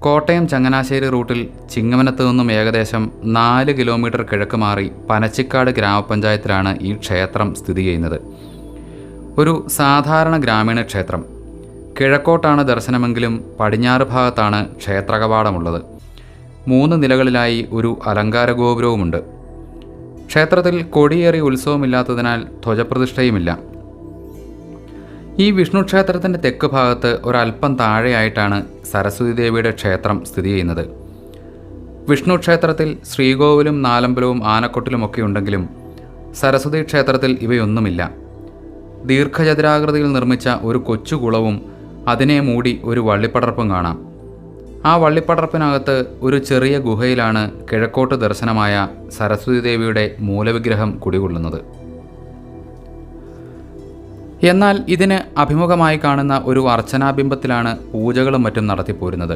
കോട്ടയം ചങ്ങനാശ്ശേരി റൂട്ടിൽ ചിങ്ങവനത്ത് നിന്നും ഏകദേശം 4 കിലോമീറ്റർ കിഴക്ക് മാറി പനച്ചിക്കാട് ഗ്രാമപഞ്ചായത്തിലാണ് ഈ ക്ഷേത്രം സ്ഥിതി ചെയ്യുന്നത്. ഒരു സാധാരണ ഗ്രാമീണ ക്ഷേത്രം. കിഴക്കോട്ടാണ് ദർശനമെങ്കിലും പടിഞ്ഞാറ് ഭാഗത്താണ് ക്ഷേത്രകവാടമുള്ളത്. 3 നിലകളിലായി ഒരു അലങ്കാര ഗോപുരവുമുണ്ട്. ക്ഷേത്രത്തിൽ കൊടിയേറി ഉത്സവമില്ലാത്തതിനാൽ ധ്വജപ്രതിഷ്ഠയുമില്ല. ഈ വിഷ്ണു ക്ഷേത്രത്തിൻ്റെ തെക്ക് ഭാഗത്ത് ഒരല്പം താഴെയായിട്ടാണ് സരസ്വതി ദേവിയുടെ ക്ഷേത്രം സ്ഥിതി ചെയ്യുന്നത്. വിഷ്ണു ക്ഷേത്രത്തിൽ ശ്രീകോവിലും നാലമ്പലവും ആനക്കൊട്ടിലുമൊക്കെ ഉണ്ടെങ്കിലും സരസ്വതി ക്ഷേത്രത്തിൽ ഇവയൊന്നുമില്ല. ദീർഘചതുരാകൃതിയിൽ നിർമ്മിച്ച ഒരു കൊച്ചുകുളവും അതിനെ മൂടി ഒരു വള്ളിപ്പടർപ്പും കാണാം. ആ വള്ളിപ്പടർപ്പിനകത്ത് ഒരു ചെറിയ ഗുഹയിലാണ് കിഴക്കോട്ട് ദർശനമായ സരസ്വതി ദേവിയുടെ മൂലവിഗ്രഹം കുടികൊള്ളുന്നത്. എന്നാൽ ഇതിന് അഭിമുഖമായി കാണുന്ന ഒരു അർച്ചനാബിംബത്തിലാണ് പൂജകളും മറ്റും നടത്തിപ്പോരുന്നത്.